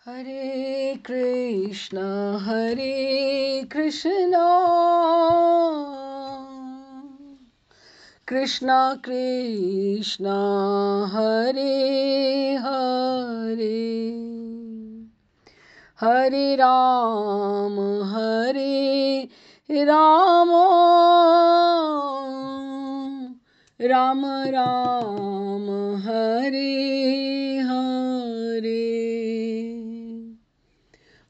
Hare Krishna, Krishna Krishna, Hare Hare, Hare Ram, Hare Rama, Ram Ram, Hare Hare.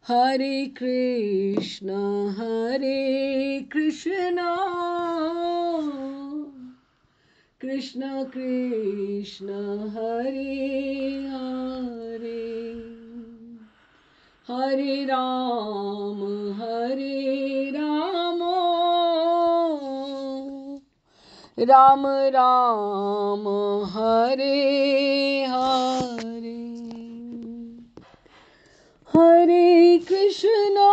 Hare Krishna, Krishna Krishna, Hare Hare, Hare Ram, Hare Rama, Ram Ram, Hare Hare. Hare Krishna,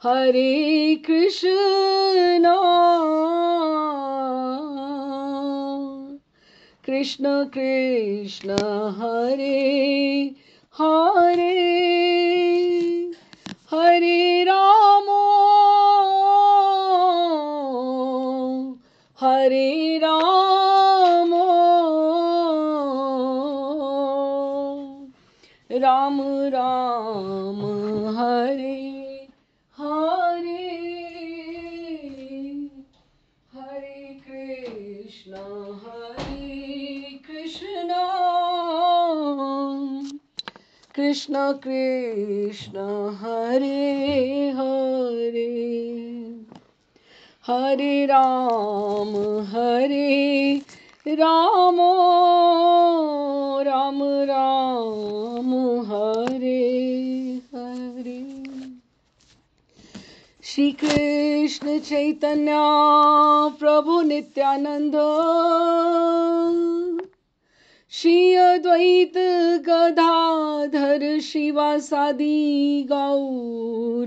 Hare Krishna, Krishna Krishna, Hare Hare, Hare Rama, Hare Rama, Ram Ram, Hare Hare, Hare Krishna, Krishna Krishna, Hare Hare, Hare Ram, Hare Rama, Ram Ram, Hare Hare. Shri Krishna Chaitanya Prabhu Nityananda, Shri Advaita Gadadhar Shivasadi Gaur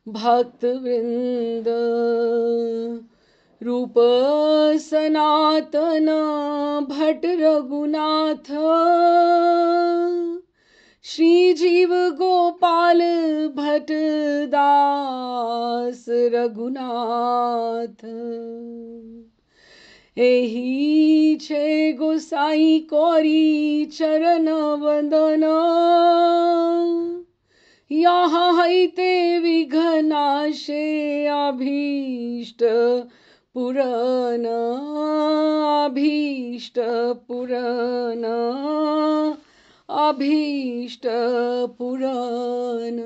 Bhakt Vrinda, Rupa Sanatana Bhatt Raghunatha, Shri Jiva Gopal Bhatt Das Raghunath, एही छे गोसाई कोरी चरण वंदना, यहाँ हैते विघ्नाशे अभीष्ट पुराण, अभीष्ट पुराण, अभीष्ट पुराण।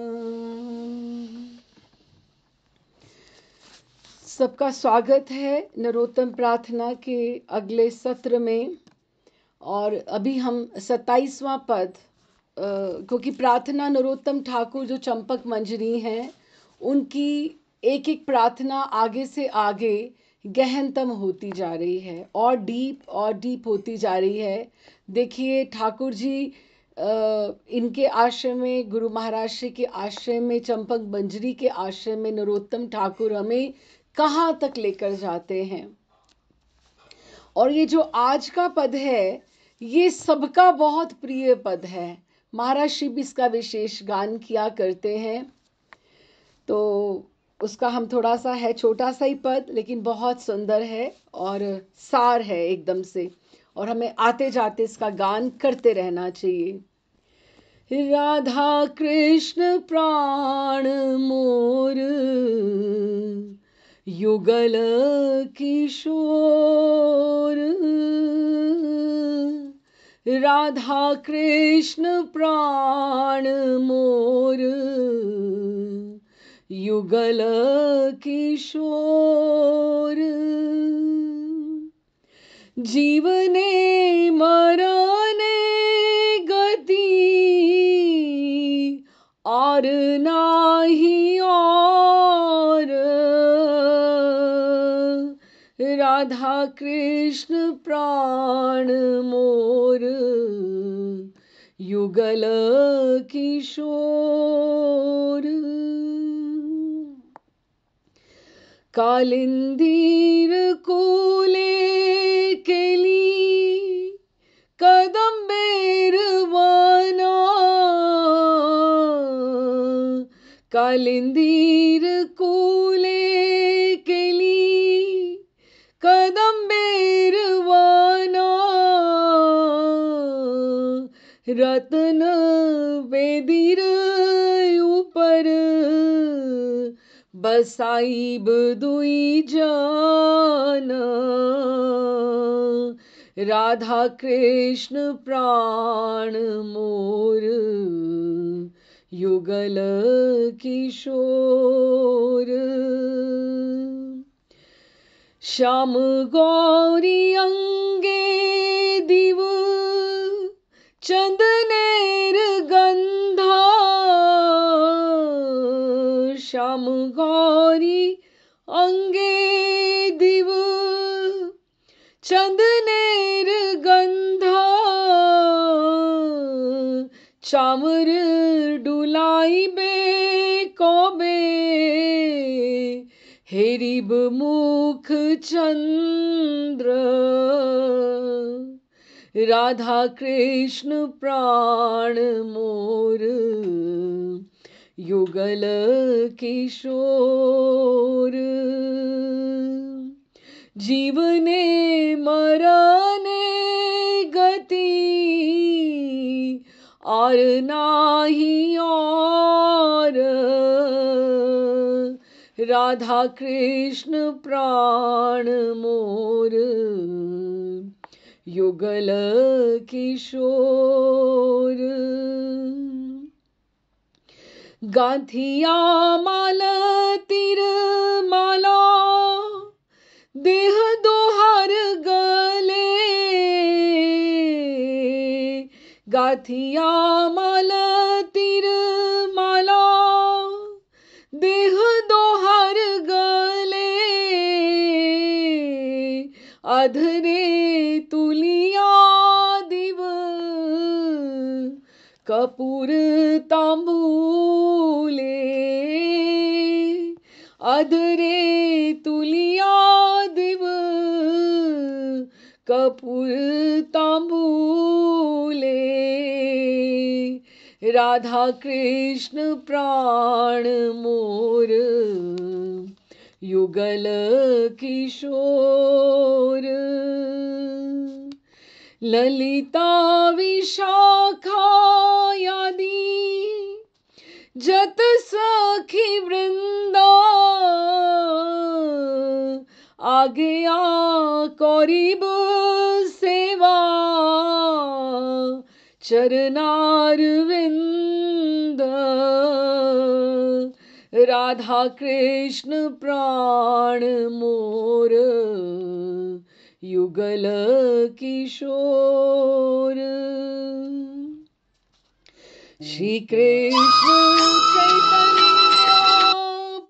सबका स्वागत है नरोत्तम प्रार्थना के अगले सत्र में। और अभी हम 27वां पद, क्योंकि प्रार्थना नरोत्तम ठाकुर जो चंपक मंजरी हैं उनकी एक एक प्रार्थना आगे से आगे गहनतम होती जा रही है और डीप होती जा रही है। देखिए ठाकुर जी इनके आश्रम में, गुरु महाराज श्री के आश्रम में, चंपक मंजरी के आश्रम में नरोत्तम ठाकुर हमें कहाँ तक लेकर जाते हैं। और ये जो आज का पद है ये सबका बहुत प्रिय पद है। महाराज श्री भी इसका विशेष गान किया करते हैं, तो उसका हम थोड़ा सा है, छोटा सा ही पद लेकिन बहुत सुंदर है और सार है एकदम से, और हमें आते जाते इसका गान करते रहना चाहिए। राधा कृष्ण प्राण मोर, युगल किशोर, राधा कृष्ण प्राण मोर, युगल किशोर, जीवने मरने गति और नाही और, राधा कृष्ण प्राण मोर, युगल किशोर, कालिंदीर कूले केली कदम्बे कालिंदीर कूले केली कदंबेर वाना रतन बेदीर ऊपर बसाईब दुई जान राधा कृष्ण प्राण मोर युगल किशोर श्याम गौरी अंगे दिव चंदनेर गंधा श्याम गौरी अंगे दिव चंदनेर गंधा चामर डुलाई बे कौबे हेरिब मुख चंद्र राधा कृष्ण प्राण मोर युगल किशोर जीवने मरने गति और नाही और राधा कृष्ण प्राण मोर युगल किशोर गांथिया माला तिर माला देह दोहार गले गाथिया माला तिर माला देह दोहार गले अधरे तुलिया दिव कपूर तांबूले अधरे तुलिया दिव कपूर तांबूले राधा कृष्ण प्राण मोर युगल किशोर ललिता विशाखा यादी जत सखी वृंदा आगे आ करीब सेवा चरनार विंद राधा कृष्ण प्राण मोर युगल किशोर श्री कृष्ण चैतन्य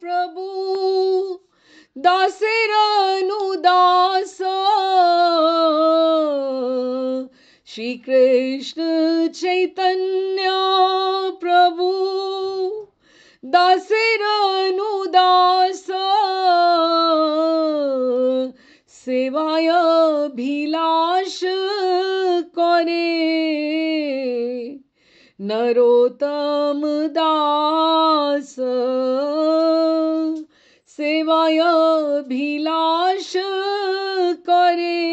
प्रभु दासेरनुदास श्री कृष्ण चैतन्य प्रभु दासेरनुदास सेवाय भिलाष करे नरोत्तम दास सेवाय भिलाष करे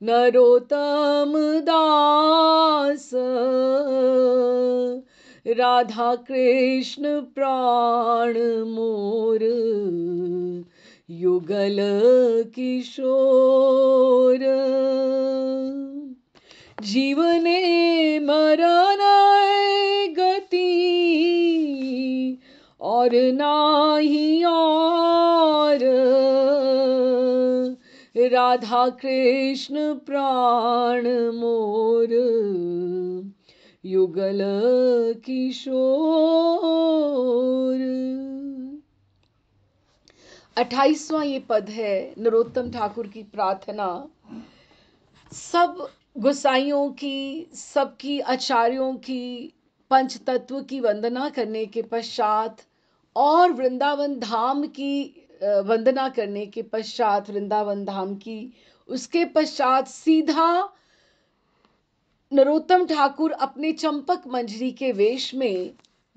नरोत्तम दास राधा कृष्ण प्राण मोर युगल किशोर जीवने मरण गति और नाही और राधा कृष्ण प्राण मोर युगल किशोर। 28वां ये पद है नरोत्तम ठाकुर की प्रार्थना। सब गोसाइयों की, सबकी आचार्यों की, पंच तत्व की वंदना करने के पश्चात और वृंदावन धाम की वंदना करने के पश्चात, वृंदावन धाम की, उसके पश्चात सीधा नरोत्तम ठाकुर अपने चंपक मंजरी के वेश में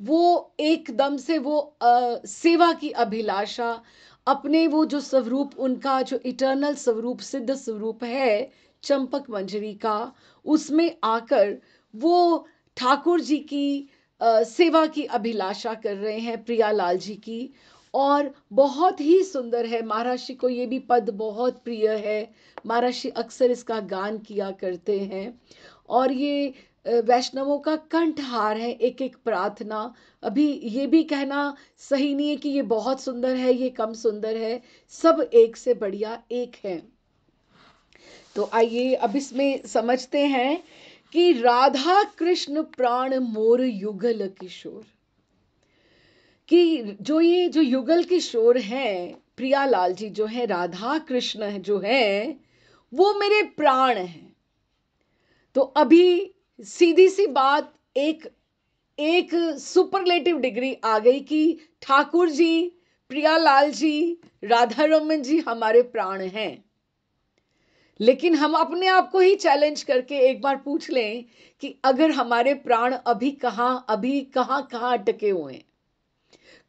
वो एकदम से वो सेवा की अभिलाषा, अपने वो जो स्वरूप, उनका जो इटर्नल स्वरूप, सिद्ध स्वरूप है चंपक मंजरी का, उसमें आकर वो ठाकुर जी की सेवा की अभिलाषा कर रहे हैं, प्रियालाल जी की। और बहुत ही सुंदर है। महाराज को ये भी पद बहुत प्रिय है। महाराज अक्सर इसका गान किया करते हैं। और ये वैष्णवों का कंठहार है, एक एक प्रार्थना। अभी ये भी कहना सही नहीं है कि ये बहुत सुंदर है, ये कम सुंदर है, सब एक से बढ़िया एक है। तो आइए अब इसमें समझते हैं कि राधा कृष्ण प्राण मोर युगल किशोर, कि जो युगल किशोर हैं, प्रियालाल जी जो है, राधा कृष्ण जो है, वो मेरे प्राण हैं। तो अभी सीधी सी बात, एक एक सुपरलेटिव डिग्री आ गई कि ठाकुर जी, प्रियालाल जी, राधा रमन जी हमारे प्राण हैं। लेकिन हम अपने आप को ही चैलेंज करके एक बार पूछ लें कि अगर हमारे प्राण अभी कहाँ कहाँ अटके हुए हैं,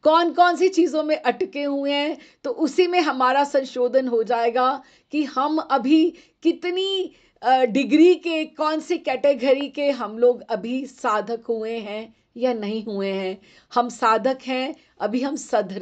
कौन कौन सी चीजों में अटके हुए हैं, तो उसी में हमारा संशोधन हो जाएगा कि हम अभी कितनी डिग्री के, कौन सी कैटेगरी के हम लोग अभी साधक हुए हैं या नहीं हुए हैं। हम साधक हैं, अभी हम सध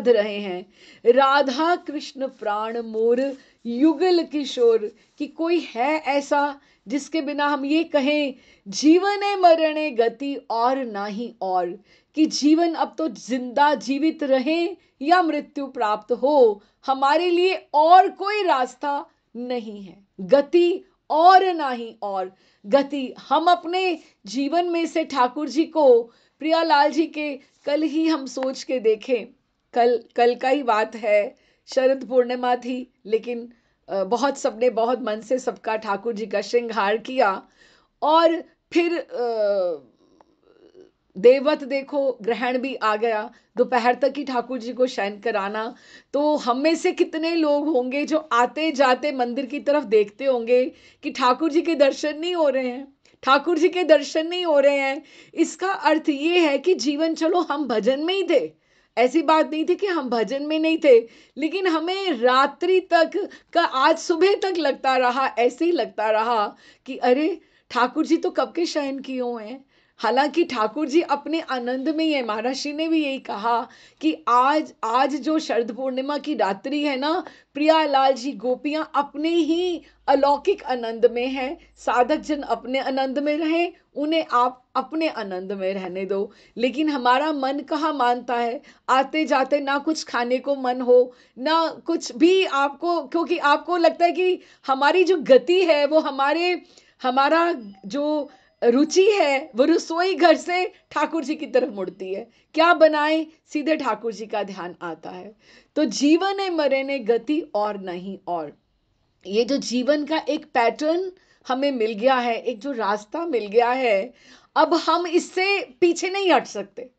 रहे हैं। राधा कृष्ण प्राण मोर युगल किशोर, कि कोई है ऐसा जिसके बिना हम ये कहें जीवन मरणे गति और ना ही और, कि जीवन अब तो जिंदा जीवित रहे या मृत्यु प्राप्त हो, हमारे लिए और कोई रास्ता नहीं है। गति और ना ही और गति, हम अपने जीवन में से ठाकुर जी को, प्रियालाल जी के, कल ही हम सोच के देखें, कल का ही बात है, शरद पूर्णिमा थी, लेकिन बहुत सबने बहुत मन से सबका ठाकुर जी का श्रृंगार किया। और फिर देवत देखो, ग्रहण भी आ गया, दोपहर तक ही ठाकुर जी को शयन कराना। तो हम में से कितने लोग होंगे जो आते जाते मंदिर की तरफ देखते होंगे कि ठाकुर जी के दर्शन नहीं हो रहे हैं, ठाकुर जी के दर्शन नहीं हो रहे हैं। इसका अर्थ ये है कि जीवन, चलो हम भजन में ही थे, ऐसी बात नहीं थी कि हम भजन में नहीं थे, लेकिन हमें रात्रि तक का, आज सुबह तक लगता रहा, ऐसे ही लगता रहा कि अरे ठाकुर जी तो कब के शयन किए हुए हैं। हालांकि ठाकुर जी अपने आनंद में ही है। महाराज ने भी यही कहा कि आज आज जो शरद पूर्णिमा की रात्रि है ना, प्रियालाल जी, गोपियां अपने ही अलौकिक आनंद में हैं। साधक जन अपने आनंद में रहे, उन्हें आप अपने आनंद में रहने दो। लेकिन हमारा मन कहाँ मानता है, आते जाते ना कुछ खाने को मन हो, ना कुछ भी आपको, क्योंकि आपको लगता है कि हमारी जो गति है वो हमारा जो रुचि है वो रसोई घर से ठाकुर जी की तरफ मुड़ती है। क्या बनाए, सीधे ठाकुर जी का ध्यान आता है। तो जीवन है मरे ने गति और नहीं और, ये जो जीवन का एक पैटर्न हमें मिल गया है, एक जो रास्ता मिल गया है, अब हम इससे पीछे नहीं हट सकते।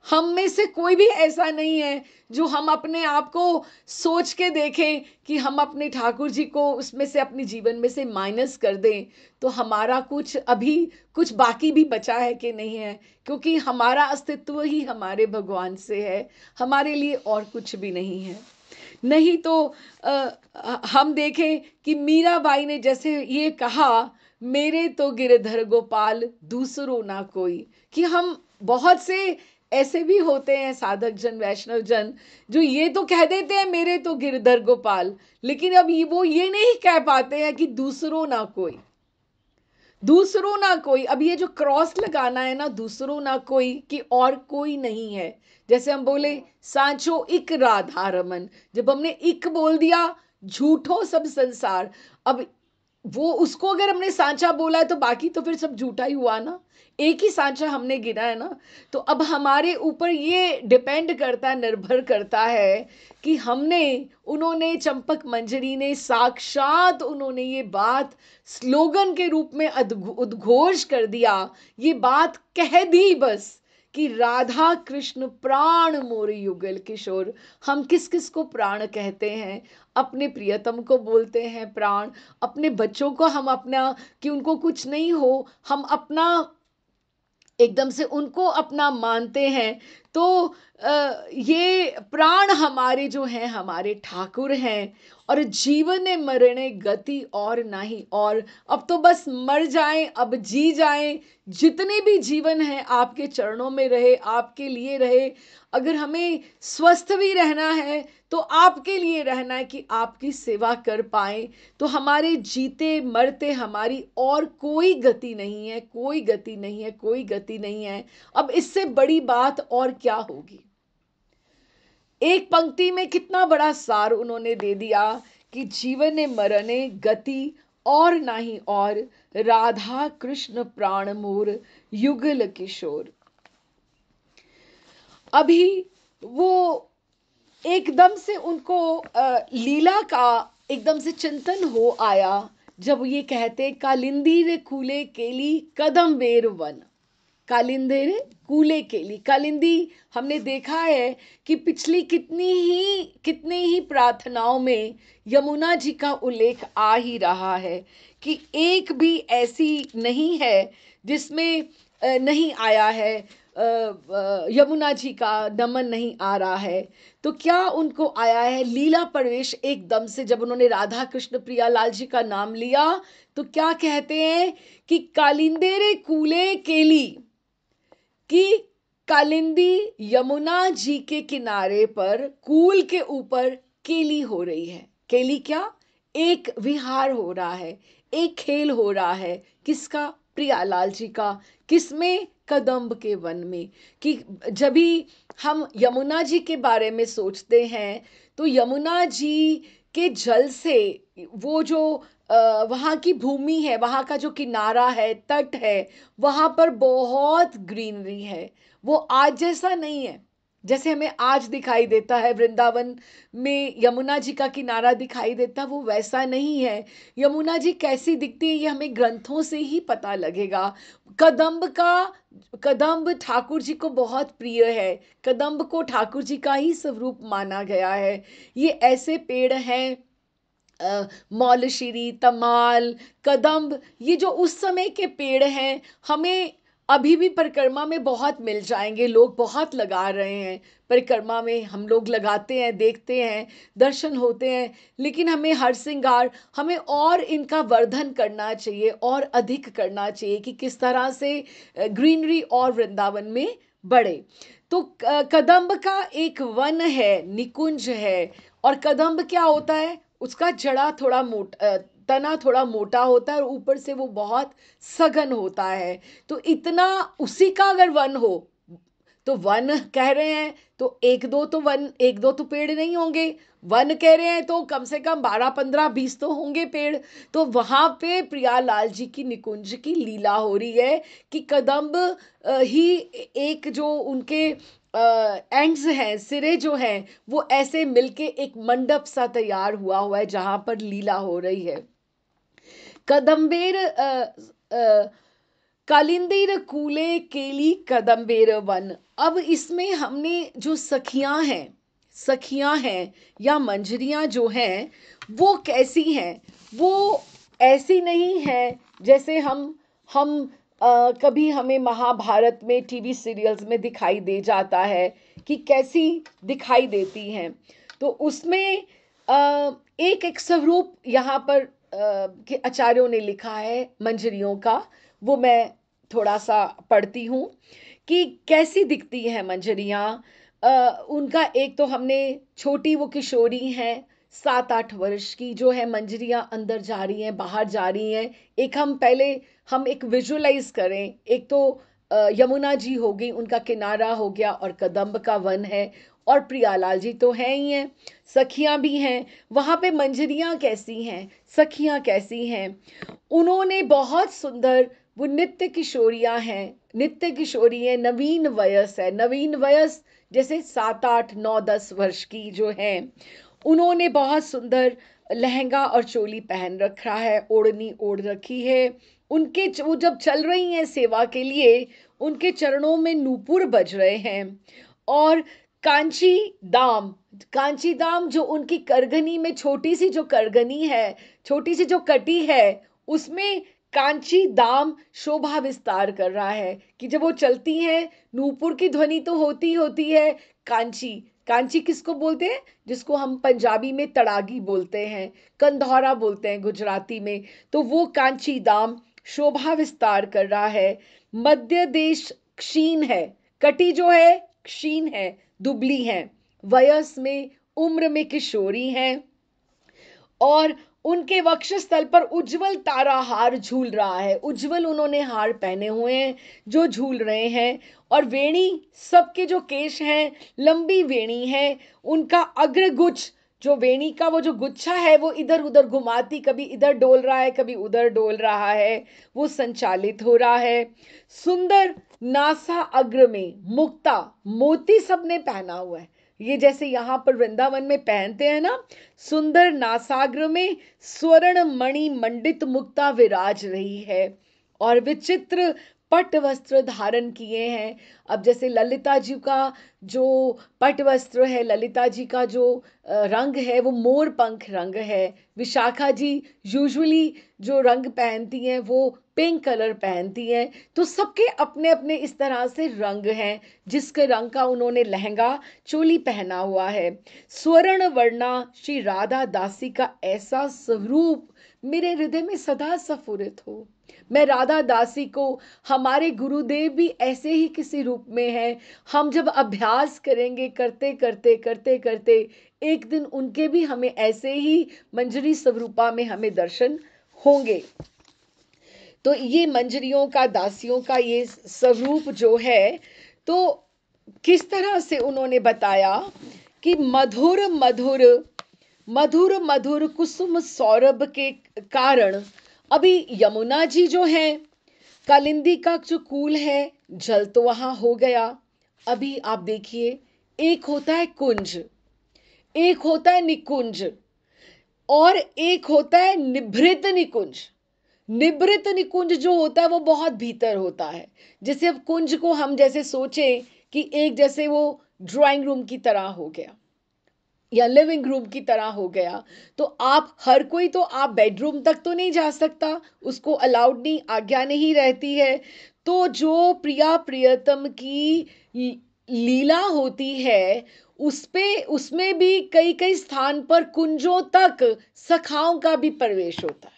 हम में से कोई भी ऐसा नहीं है जो हम अपने आप को सोच के देखें कि हम अपने ठाकुर जी को उसमें से, अपने जीवन में से माइनस कर दें तो हमारा कुछ अभी कुछ बाकी भी बचा है कि नहीं है। क्योंकि हमारा अस्तित्व ही हमारे भगवान से है, हमारे लिए और कुछ भी नहीं है। नहीं तो हम देखें कि मीराबाई ने जैसे ये कहा, मेरे तो गिरधर गोपाल दूसरों ना कोई, कि हम बहुत से ऐसे भी होते हैं साधक जन, वैष्णव जन, जो ये तो कह देते हैं मेरे तो गिरधर गोपाल, लेकिन अब वो ये नहीं कह पाते हैं कि दूसरों ना कोई, दूसरों ना कोई। अब ये जो क्रॉस लगाना है ना, दूसरों ना कोई, कि और कोई नहीं है। जैसे हम बोले सांचो इक राधा रमन, जब हमने इक बोल दिया, झूठो सब संसार। अब वो उसको अगर हमने सांचा बोला है तो बाकी तो फिर सब झूठा ही हुआ ना, एक ही सांचा हमने गिना है ना। तो अब हमारे ऊपर ये डिपेंड करता है, निर्भर करता है कि हमने, उन्होंने, चंपक मंजरी ने साक्षात उन्होंने ये बात स्लोगन के रूप में उद्घोष कर दिया, ये बात कह दी बस, कि राधा कृष्ण प्राण मोर युगल किशोर। हम किस किस को प्राण कहते हैं? अपने प्रियतम को बोलते हैं प्राण, अपने बच्चों को हम अपना, कि उनको कुछ नहीं हो, हम अपना एकदम से उनको अपना मानते हैं, तो ये प्राण हमारे जो हैं हमारे ठाकुर हैं, और जीवन मरणे गति और नहीं और। अब तो बस मर जाएं, अब जी जाएं, जितने भी जीवन हैं आपके चरणों में रहे, आपके लिए रहे। अगर हमें स्वस्थ भी रहना है तो आपके लिए रहना है कि आपकी सेवा कर पाए। तो हमारे जीते मरते हमारी और कोई गति नहीं है, कोई गति नहीं है, कोई गति नहीं है। अब इससे बड़ी बात और क्या होगी। एक पंक्ति में कितना बड़ा सार उन्होंने दे दिया कि जीवन मरने गति और नहीं और, राधा कृष्ण प्राण मोर युगल किशोर। अभी वो एकदम से उनको लीला का एकदम से चिंतन हो आया, जब ये कहते कालिंदी रे कूले केली कदम बेर वन। कालिंदी रे कूले केली, कालिंदी हमने देखा है कि पिछली कितनी ही प्रार्थनाओं में यमुना जी का उल्लेख आ ही रहा है कि एक भी ऐसी नहीं है जिसमें नहीं आया है, यमुना जी का नमन नहीं आ रहा है। तो क्या उनको आया है लीला प्रवेश एकदम से, जब उन्होंने राधा कृष्ण प्रियालाल जी का नाम लिया तो क्या कहते हैं कि कालिंदे रे कूले केली, कि कालिंदी यमुना जी के किनारे पर कूल के ऊपर केली हो रही है। केली क्या? एक विहार हो रहा है, एक खेल हो रहा है। किसका? प्रियालाल जी का। किसमें? कदम्ब के वन में। कि जब भी हम यमुना जी के बारे में सोचते हैं तो यमुना जी के जल से वो जो वहाँ की भूमि है, वहाँ का जो किनारा है, तट है, वहाँ पर बहुत ग्रीनरी है। वो आज जैसा नहीं है, जैसे हमें आज दिखाई देता है वृंदावन में यमुना जी का किनारा दिखाई देता, वो वैसा नहीं है। यमुना जी कैसी दिखती है ये हमें ग्रंथों से ही पता लगेगा। कदम्ब ठाकुर जी को बहुत प्रिय है। कदम्ब को ठाकुर जी का ही स्वरूप माना गया है। ये ऐसे पेड़ हैं, मौलशीरी, तमाल, कदम्ब, ये जो उस समय के पेड़ हैं, हमें अभी भी परिक्रमा में बहुत मिल जाएंगे। लोग बहुत लगा रहे हैं परिक्रमा में, हम लोग लगाते हैं, देखते हैं, दर्शन होते हैं। लेकिन हमें हर श्रृंगार, हमें और इनका वर्धन करना चाहिए और अधिक करना चाहिए कि किस तरह से ग्रीनरी और वृंदावन में बढ़े। तो कदम्ब का एक वन है, निकुंज है। और कदम्ब क्या होता है? उसका जड़ा थोड़ा मोटा, तना थोड़ा मोटा होता है और ऊपर से वो बहुत सघन होता है। तो इतना उसी का अगर वन हो, तो वन कह रहे हैं तो एक दो तो पेड़ नहीं होंगे। वन कह रहे हैं तो कम से कम 12 15 20 तो होंगे पेड़। तो वहां पे प्रियालाल जी की निकुंज की लीला हो रही है कि कदम्ब ही एक जो उनके एंड्स हैं, सिरे जो हैं, वो ऐसे मिलके एक मंडप सा तैयार हुआ है जहां पर लीला हो रही है। कदम्बेर कालिंदीर कूले केली कदम्बेर वन। अब इसमें हमने जो सखियां हैं या मंजरियां जो हैं, वो कैसी हैं? वो ऐसी नहीं है जैसे हम कभी हमें महाभारत में टीवी सीरियल्स में दिखाई दे जाता है कि कैसी दिखाई देती हैं। तो उसमें एक एक स्वरूप यहाँ पर के आचार्यों ने लिखा है मंजरियों का। वो मैं थोड़ा सा पढ़ती हूँ कि कैसी दिखती हैं मंजरियाँ। उनका एक तो हमने छोटी वो किशोरी हैं 7-8 वर्ष की जो है, मंजरियाँ अंदर जा रही हैं, बाहर जा रही हैं। एक हम एक विजुअलाइज करें। एक तो यमुना जी हो गई, उनका किनारा हो गया और कदम्ब का वन है, और प्रियालाल जी तो हैं ही हैं, सखियां भी हैं। वहां पे मंजरियां कैसी हैं, सखियां कैसी हैं? उन्होंने बहुत सुंदर, वो नित्य किशोरियां हैं, नित्य किशोरी है, नवीन वयस है, नवीन वयस जैसे 7-8-9-10 वर्ष की जो हैं। उन्होंने बहुत सुंदर लहंगा और चोली पहन रखा है, ओढ़नी ओढ़ रखी है। वो जब चल रही हैं सेवा के लिए, उनके चरणों में नूपुर बज रहे हैं। और कांची कांची दाम जो उनकी करगनी में, छोटी सी जो करगनी है, छोटी सी जो कटी है, उसमें कांची दाम शोभा विस्तार कर रहा है कि जब वो चलती हैं, नूपुर की ध्वनि तो होती है। कांची, कांची किसको बोलते हैं? जिसको हम पंजाबी में तड़ागी बोलते हैं, कंधौरा बोलते हैं गुजराती में। तो वो कांची दाम शोभा विस्तार कर रहा है। मध्य देश क्षीण है, कटी जो है क्षीण है, दुबली है, वयस में उम्र में किशोरी हैं, और उनके वक्षस्थल पर उज्जवल तारा हार झूल रहा है। उज्जवल उन्होंने हार पहने हुए हैं जो झूल रहे हैं। और वेणी, सबके जो केश हैं लंबी वेणी है। उनका अग्रगुच्छ, जो वेणी का वो जो गुच्छा है वो इधर उधर घुमाती, कभी इधर डोल रहा है कभी उधर डोल रहा है, वो संचालित हो रहा है। सुंदर नासा अग्र में मुक्ता, मोती सबने पहना हुआ है। ये जैसे यहाँ पर वृंदावन में पहनते हैं ना। सुंदर नासाग्र में स्वर्ण मणि मंडित मुक्ता विराज रही है और विचित्र पट वस्त्र धारण किए हैं। अब जैसे ललिता जी का जो पट वस्त्र है, ललिता जी का जो रंग है वो मोर पंख रंग है। विशाखा जी यूजुअली जो रंग पहनती हैं वो पिंक कलर पहनती हैं। तो सबके अपने अपने इस तरह से रंग हैं, जिसके रंग का उन्होंने लहंगा चोली पहना हुआ है। स्वर्ण वर्णा श्री राधा दासी का ऐसा स्वरूप मेरे हृदय में सदा स्फुरित हो। मैं राधा दासी को, हमारे गुरुदेव भी ऐसे ही किसी रूप में हैं। हम जब अभ्यास करेंगे, करते करते करते करते एक दिन उनके भी हमें ऐसे ही मंजरी स्वरूपा में हमें दर्शन होंगे। तो ये मंजरियों का, दासियों का ये स्वरूप जो है, तो किस तरह से उन्होंने बताया कि मधुर मधुर मधुर मधुर कुसुम सौरभ के कारण, अभी यमुना जी जो है, कालिंदी का जो कूल है, जल तो वहां हो गया। अभी आप देखिए, एक होता है कुंज, एक होता है निकुंज, और एक होता है निभृत निकुंज। निभृत निकुंज जो होता है वो बहुत भीतर होता है। जैसे अब कुंज को हम जैसे सोचें कि एक जैसे वो ड्राइंग रूम की तरह हो गया या लिविंग रूम की तरह हो गया, तो आप हर कोई, तो आप बेडरूम तक तो नहीं जा सकता, उसको अलाउड नहीं, आज्ञा नहीं रहती है। तो जो प्रिया प्रियतम की लीला होती है, उसमें भी कई कई स्थान पर कुंजों तक सखाओं का भी प्रवेश होता है।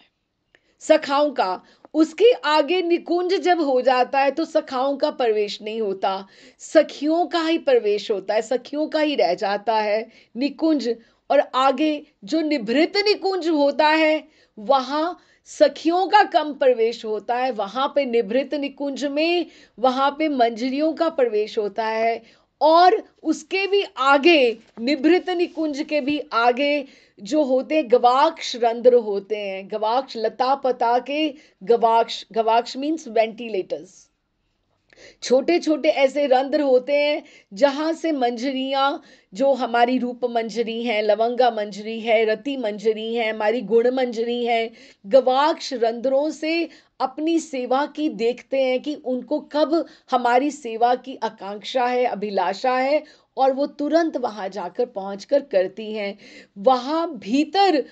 सखाओं का, उसके आगे निकुंज जब हो जाता है तो सखाओं का प्रवेश नहीं होता, सखियों का ही प्रवेश होता है, सखियों का ही रह जाता है निकुंज। और आगे जो निभृत निकुंज होता है वहां सखियों का कम प्रवेश होता है। वहां पे निभृत निकुंज में वहां पे मंजरियों का प्रवेश होता है। और उसके भी आगे, निभृत निकुंज के भी आगे जो होते हैं गवाक्ष रंध्र होते हैं। गवाक्ष, लता पता के गवाक्ष, गवाक्ष मीन्स वेंटिलेटर्स, छोटे छोटे ऐसे रंध्र होते हैं जहां से मंजरियां, जो हमारी रूप मंजरी है, लवंगा मंजरी है, रति मंजरी है, हमारी गुण मंजरी है, गवाक्ष रंध्रों से अपनी सेवा की देखते हैं कि उनको कब हमारी सेवा की आकांक्षा है, अभिलाषा है, और वो तुरंत वहां जाकर पहुंचकर करती हैं। वहां भीतर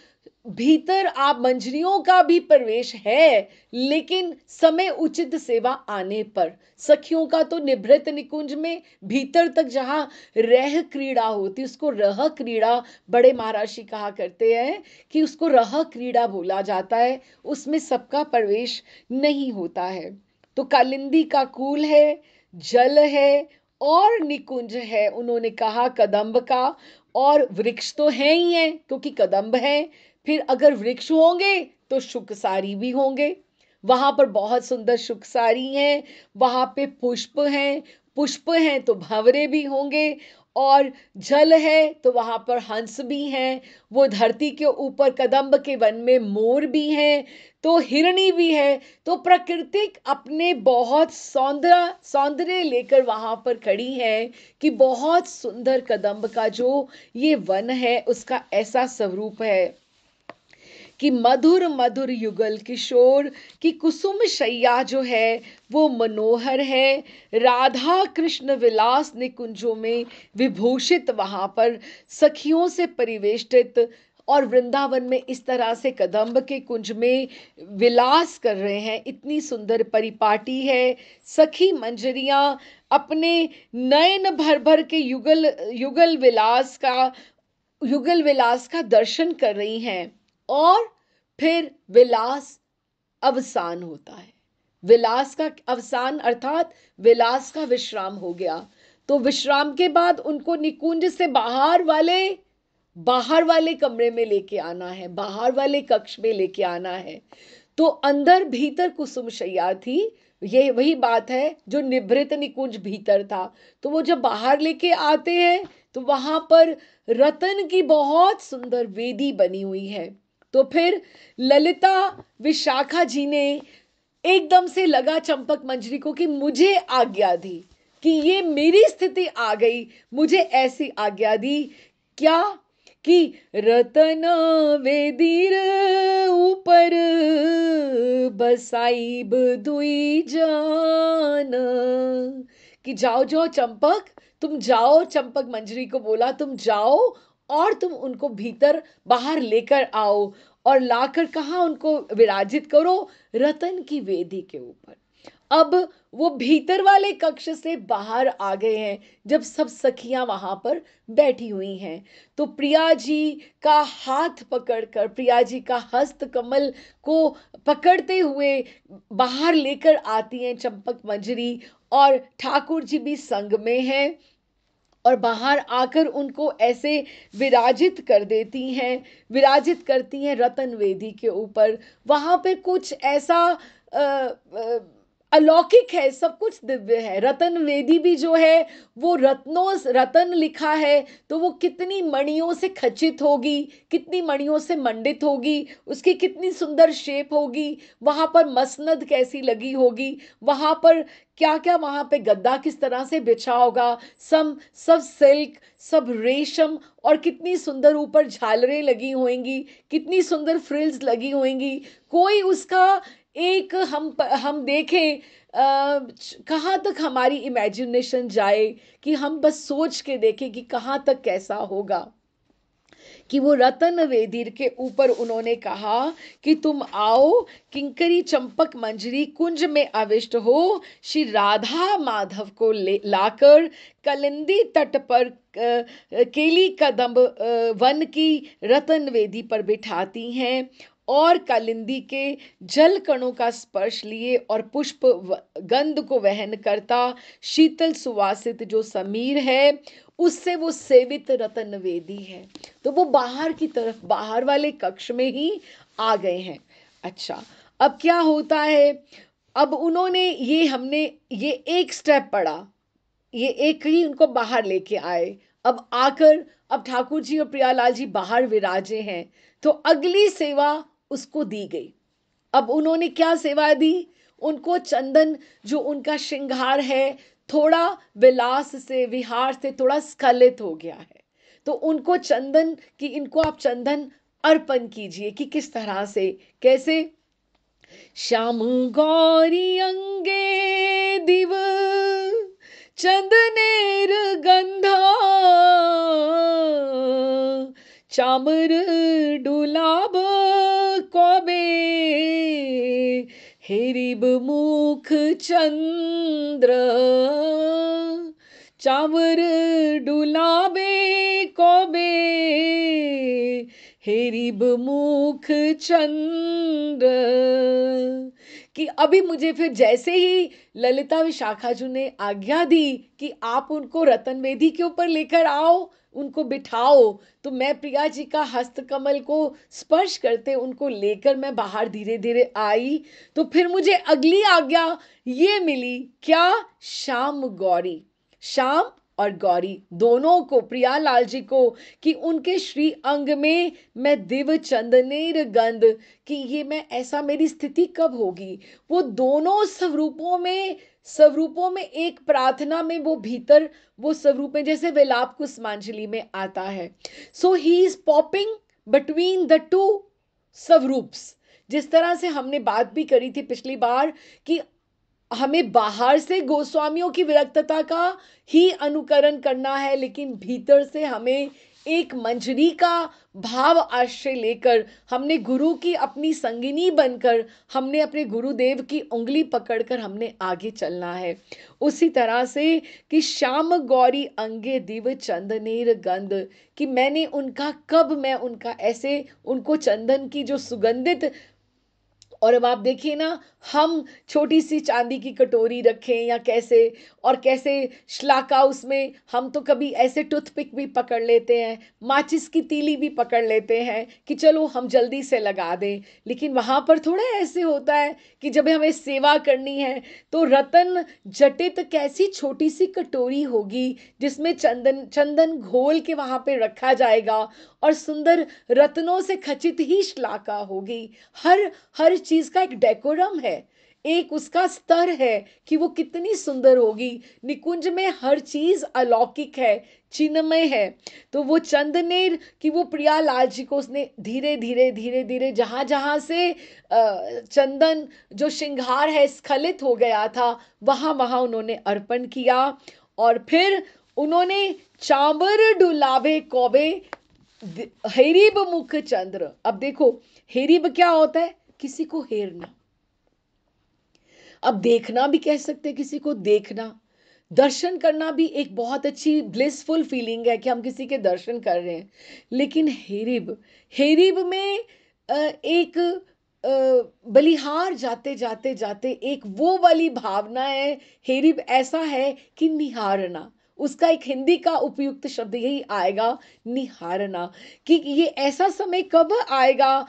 भीतर आप मंजरियों का भी प्रवेश है, लेकिन समय उचित सेवा आने पर। सखियों का तो निभृत निकुंज में भीतर तक जहां रह क्रीड़ा होती, उसको रह क्रीड़ा बड़े महर्षि कहा करते हैं कि उसको रह क्रीड़ा बोला जाता है, उसमें सबका प्रवेश नहीं होता है। तो कालिंदी का कूल है, जल है और निकुंज है। उन्होंने कहा कदम्ब का, और वृक्ष तो है ही है क्योंकि कदम्ब है। फिर अगर वृक्ष होंगे तो शुकसारी भी होंगे। वहां पर बहुत सुंदर शुकसारी हैं, वहां पे पुष्प हैं, पुष्प हैं तो भंवरे भी होंगे, और जल है तो वहां पर हंस भी हैं। वो धरती के ऊपर कदम्ब के वन में मोर भी हैं, तो हिरणी भी है। तो प्रकृतिक अपने बहुत सौंदर्य लेकर वहां पर खड़ी है कि बहुत सुंदर कदम्ब का जो ये वन है उसका ऐसा स्वरूप है कि मधुर मधुर युगल किशोर की कुसुम शैया जो है वो मनोहर है। राधा कृष्ण विलास निकुंजों में विभूषित, वहां पर सखियों से परिवेष्टित, और वृंदावन में इस तरह से कदम्ब के कुंज में विलास कर रहे हैं। इतनी सुंदर परिपाटी है। सखी मंजरियां अपने नयन भर भर के युगल युगल विलास का दर्शन कर रही हैं। और फिर विलास अवसान होता है। विलास का अवसान अर्थात विलास का विश्राम हो गया। तो विश्राम के बाद उनको निकुंज से बाहर वाले कमरे में लेके आना है, बाहर वाले कक्ष में लेके आना है। तो अंदर भीतर कुसुम शैया थी। ये वही बात है जो निभृत निकुंज भीतर था। तो वो जब बाहर लेके आते हैं तो वहां पर रतन की बहुत सुंदर वेदी बनी हुई है। तो फिर ललिता विशाखा जी ने एकदम से लगा चंपक मंजरी को कि मुझे आज्ञा दी, कि ये मेरी स्थिति आ गई, मुझे ऐसी आज्ञा दी क्या कि रतन वेदीर ऊपर बसाइब दुई जान, कि जाओ जाओ चंपक, तुम जाओ। चंपक मंजरी को बोला तुम जाओ और तुम उनको भीतर बाहर लेकर आओ और लाकर कहाँ उनको विराजित करो, रतन की वेदी के ऊपर। अब वो भीतर वाले कक्ष से बाहर आ गए हैं जब सब सखियां वहां पर बैठी हुई हैं। तो प्रिया जी का हाथ पकड़कर, प्रिया जी का हस्त कमल को पकड़ते हुए बाहर लेकर आती हैं चंपक मंजरी, और ठाकुर जी भी संग में हैं और बाहर आकर उनको ऐसे विराजित कर देती हैं, विराजित करती हैं रतन वेदी के ऊपर। वहां पे कुछ ऐसा अलौकिक है, सब कुछ दिव्य है। रतन वेदी भी जो है वो रतन लिखा है, तो वो कितनी मणियों से खचित होगी, कितनी मणियों से मंडित होगी, उसकी कितनी सुंदर शेप होगी। वहां पर मसनद कैसी लगी होगी, वहां पर क्या क्या, वहां पे गद्दा किस तरह से बिछा होगा, सब सिल्क, सब रेशम, और कितनी सुंदर ऊपर झालरें लगी होंगी, कितनी सुंदर फ्रिल्स लगी होंगी। कोई उसका एक हम देखें, कहाँ तक हमारी इमेजिनेशन जाए कि हम बस सोच के देखें कि कहाँ तक कैसा होगा। कि वो रतन वेदीर के ऊपर उन्होंने कहा कि तुम आओ, किंकरी चंपक मंजरी कुंज में आविष्ट हो, श्री राधा माधव को लाकर कलिंदी तट पर केली कदम्ब वन की रतन वेदी पर बिठाती हैं और कालिंदी के जल कणों का स्पर्श लिए और पुष्प गंध को वहन करता शीतल सुवासित जो समीर है, उससे वो सेवित रतन वेदी है। तो वो बाहर की तरफ, बाहर वाले कक्ष में ही आ गए हैं। अच्छा, अब क्या होता है, अब उन्होंने हमने ये एक स्टेप पढ़ा, ये एक ही उनको बाहर लेके आए। अब आकर, अब ठाकुर जी और प्रियालाल जी बाहर विराजे हैं, तो अगली सेवा उसको दी गई। अब उन्होंने क्या सेवा दी, उनको चंदन, जो उनका श्रृंगार है थोड़ा विलास से, विहार से थोड़ा स्खलित हो गया है, तो उनको चंदन की, इनको आप चंदन अर्पण कीजिए। कि किस तरह से, कैसे, श्याम गौरी अंगे दिव चंदनेर गंधा, चामर डुलाब कौबे हेरिब मुख चंद्र, चामर डुलाबे कौबे हेरिब मुख चंद्र। कि अभी मुझे फिर जैसे ही ललिता विशाखा जी ने आज्ञा दी कि आप उनको रतन वेदी के ऊपर लेकर आओ, उनको बिठाओ, तो मैं प्रिया जी का हस्तकमल को स्पर्श करते उनको लेकर मैं बाहर धीरे धीरे आई। तो फिर मुझे अगली आज्ञा ये मिली, क्या, श्याम गौरी, श्याम और गौरी दोनों को, प्रियालाल जी को, कि उनके श्री अंग में मैं दिव चंदनेर गंध, कि ये मैं ऐसा, मेरी स्थिति कब होगी। वो दोनों स्वरूपों में एक प्रार्थना में वो भीतर, वो स्वरूप में, जैसे विलाप कुसुमांजलि में आता है। So he is popping between the two स्वरूप्स। जिस तरह से हमने बात भी करी थी पिछली बार कि हमें बाहर से गोस्वामियों की विरक्तता का ही अनुकरण करना है, लेकिन भीतर से हमें एक मंजरी का भाव आश्रय लेकर, हमने गुरु की अपनी संगिनी बनकर, हमने अपने गुरुदेव की उंगली पकड़कर हमने आगे चलना है। उसी तरह से कि श्याम गौरी अंगे दिव चंदनेर गंध, कि मैं उनका ऐसे उनको चंदन की जो सुगंधित, और अब आप देखिए ना, हम छोटी सी चांदी की कटोरी रखें या कैसे, और कैसे श्लाका उसमें, हम तो कभी ऐसे टूथपिक भी पकड़ लेते हैं, माचिस की तीली भी पकड़ लेते हैं कि चलो हम जल्दी से लगा दें। लेकिन वहाँ पर थोड़ा ऐसे होता है कि जब हमें सेवा करनी है तो रतन जटित कैसी छोटी सी कटोरी होगी जिसमें चंदन चंदन घोल के वहाँ पे रखा जाएगा, और सुंदर रत्नों से खचित ही श्लाका होगी। हर हर चीज का एक डेकोरम है, एक उसका स्तर है कि वो कितनी सुंदर होगी। निकुंज में हर चीज अलौकिक है, चिन्मय है। तो वो चंदनेर कि वो प्रियालाल जी को उसने धीरे धीरे धीरे धीरे जहां जहां से चंदन जो श्रृंगार है स्खलित हो गया था, वहां वहां उन्होंने अर्पण किया। और फिर उन्होंने चांबर डुलावे कौबे हेरीब मुख चंद्र। अब देखो, हेरीब क्या होता है? किसी को हेरना। अब देखना भी कह सकते हैं, किसी को देखना। दर्शन करना भी एक बहुत अच्छी ब्लिसफुल फीलिंग है कि हम किसी के दर्शन कर रहे हैं। लेकिन हेरिब, हेरिब में एक बलिहार जाते जाते जाते एक वो वाली भावना है। हेरिब ऐसा है कि निहारना, उसका एक हिंदी का उपयुक्त शब्द यही आएगा, निहारना। कि ये ऐसा समय कब आएगा,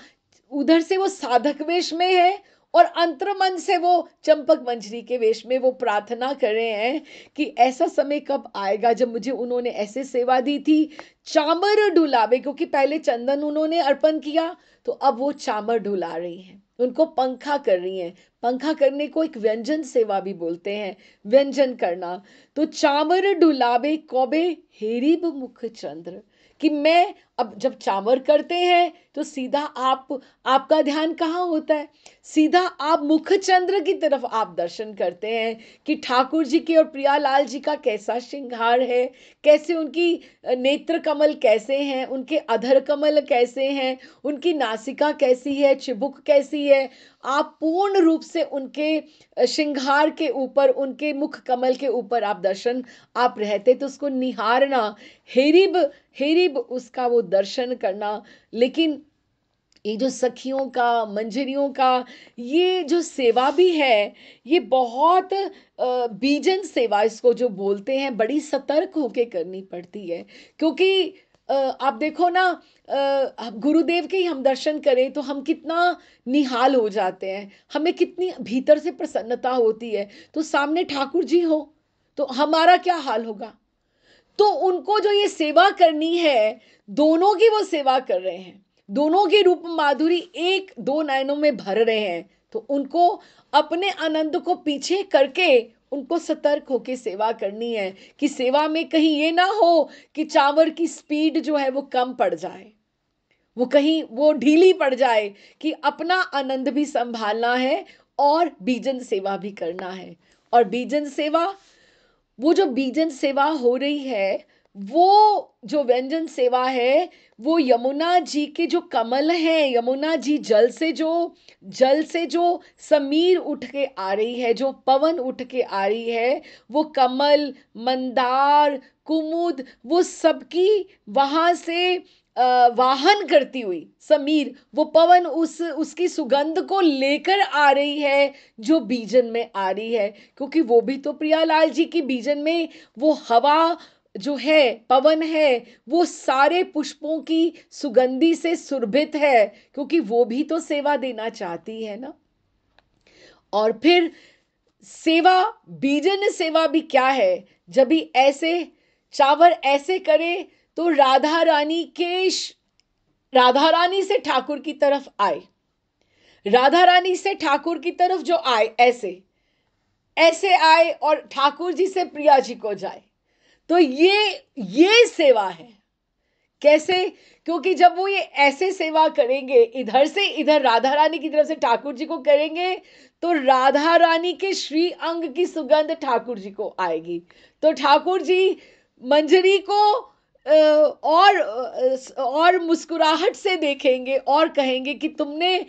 उधर से वो साधक वेश में है और अंतर्मन से वो चंपक मंजरी के वेश में वो प्रार्थना कर रहे हैं कि ऐसा समय कब आएगा जब मुझे उन्होंने ऐसे सेवा दी थी, चामर ढुलावे। क्योंकि पहले चंदन उन्होंने अर्पण किया, तो अब वो चामर ढुला रही हैं, उनको पंखा कर रही हैं। पंखा करने को एक व्यंजन सेवा भी बोलते हैं, व्यंजन करना। तो चामर ढुलावे कौबे हेरिब मुख चंद्र, कि मैं अब जब चामर करते हैं तो सीधा आपका ध्यान कहाँ होता है? सीधा आप मुख चंद्र की तरफ आप दर्शन करते हैं कि ठाकुर जी के और प्रियालाल जी का कैसा श्रृंगार है, कैसे उनकी नेत्र कमल कैसे हैं, उनके अधर कमल कैसे हैं, उनकी नासिका कैसी है, चिबुक कैसी है। आप पूर्ण रूप से उनके श्रृंगार के ऊपर, उनके मुख कमल के ऊपर आप दर्शन आप रहते, तो उसको निहारना, हेरिब हेरिब उसका वो दर्शन करना। लेकिन ये जो सखियों का, मंजरियों का ये जो सेवा भी है, ये बहुत बीजन सेवा इसको जो बोलते हैं, बड़ी सतर्क होके करनी पड़ती है। क्योंकि आप देखो ना, गुरुदेव के ही हम दर्शन करें तो हम कितना निहाल हो जाते हैं, हमें कितनी भीतर से प्रसन्नता होती है। तो सामने ठाकुर जी हो तो हमारा क्या हाल होगा? तो उनको जो ये सेवा करनी है, दोनों की वो सेवा कर रहे हैं, दोनों की रूप माधुरी एक दो नयनों में भर रहे हैं। तो उनको अपने आनंद को पीछे करके उनको सतर्क होकर सेवा करनी है कि सेवा में कहीं ये ना हो कि चावर की स्पीड जो है वो कम पड़ जाए, वो कहीं वो ढीली पड़ जाए, कि अपना आनंद भी संभालना है और बीजन सेवा भी करना है। और बीजन सेवा, वो जो बीजन सेवा हो रही है, वो जो व्यंजन सेवा है, वो यमुना जी के जो कमल हैं, यमुना जी जल से जो समीर उठ के आ रही है, जो पवन उठ के आ रही है, वो कमल, मंदार, कुमुद, वो सबकी वहां से वाहन करती हुई समीर, वो पवन उसकी सुगंध को लेकर आ रही है जो बीजन में आ रही है। क्योंकि वो भी तो प्रियालाल जी की बीजन में वो हवा जो है, पवन है, वो सारे पुष्पों की सुगंधी से सुरभित है, क्योंकि वो भी तो सेवा देना चाहती है ना। और फिर सेवा, बीजन सेवा भी क्या है? जब भी ऐसे चावर ऐसे करे तो राधा रानी से ठाकुर की तरफ आए, राधा रानी से ठाकुर की तरफ जो आए, ऐसे ऐसे आए और ठाकुर जी से प्रिया जी को जाए। तो ये सेवा है। कैसे? क्योंकि जब वो ये ऐसे सेवा करेंगे, इधर से इधर राधा रानी की तरफ से ठाकुर जी को करेंगे, तो राधा रानी के श्री अंग की सुगंध ठाकुर जी को आएगी। तो ठाकुर जी मंजरी को और मुस्कुराहट से देखेंगे और कहेंगे कि तुमने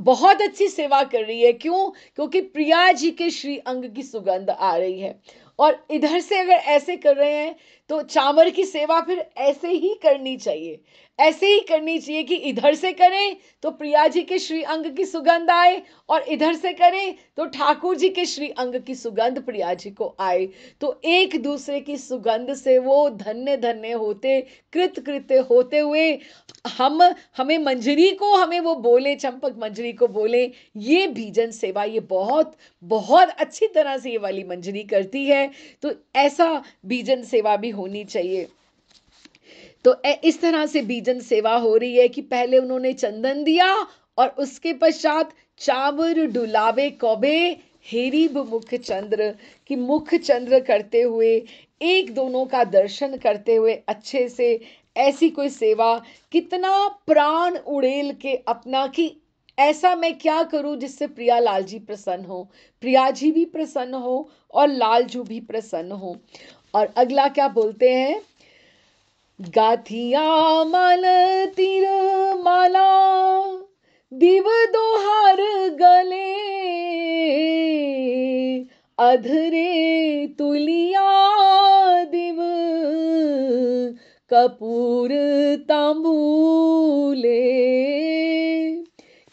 बहुत अच्छी सेवा कर रही है। क्यों? क्योंकि प्रिया जी के श्री अंग की सुगंध आ रही है। और इधर से अगर ऐसे कर रहे हैं तो चावर की सेवा फिर ऐसे ही करनी चाहिए, ऐसे ही करनी चाहिए कि इधर से करें तो प्रिया जी के श्री अंग की सुगंध आए, और इधर से करें तो ठाकुर जी के श्री अंग की सुगंध प्रिया जी को आए। तो एक दूसरे की सुगंध से वो धन्य धन्य होते, कृत कृत्य होते हुए हमें मंजरी को, हमें वो बोले, चंपक मंजरी को बोले, ये बीजन सेवा ये बहुत बहुत अच्छी तरह से ये वाली मंजरी करती है। तो ऐसा बीजन सेवा भी होनी चाहिए। तो इस तरह से बीजन सेवा हो रही है कि पहले उन्होंने चंदन दिया और उसके पश्चात चावर डुलावे कौबे हेरी मुख चंद्र, कि मुख चंद्र करते हुए, एक दोनों का दर्शन करते हुए अच्छे से ऐसी कोई सेवा, कितना प्राण उड़ेल के अपना कि ऐसा मैं क्या करूं जिससे प्रिया लाल जी प्रसन्न हो, प्रिया जी भी प्रसन्न हो और लालजू भी प्रसन्न हो। और अगला क्या बोलते हैं, गाथिया माल तीर माला दिव दोहार गले, अधरे तुलिया दिव कपूर तांबूले,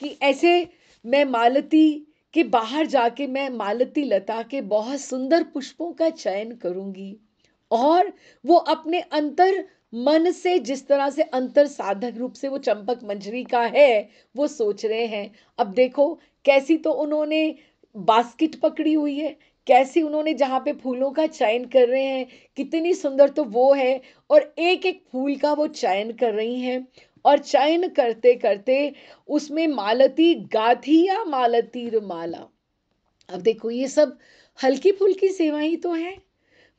कि ऐसे मैं मालती के बाहर जाके मैं मालती लता के बहुत सुंदर पुष्पों का चयन करूंगी, और वो अपने अंतर मन से, जिस तरह से अंतर साधक रूप से वो चंपक मंजरी का है वो सोच रहे हैं। अब देखो कैसी तो उन्होंने बास्केट पकड़ी हुई है, कैसी उन्होंने जहां पे फूलों का चयन कर रहे हैं, कितनी सुंदर तो वो है, और एक एक फूल का वो चयन कर रही हैं, और चयन करते करते उसमें मालती गाथिया मालती माला। अब देखो ये सब हल्की फुल्की सेवा ही तो है।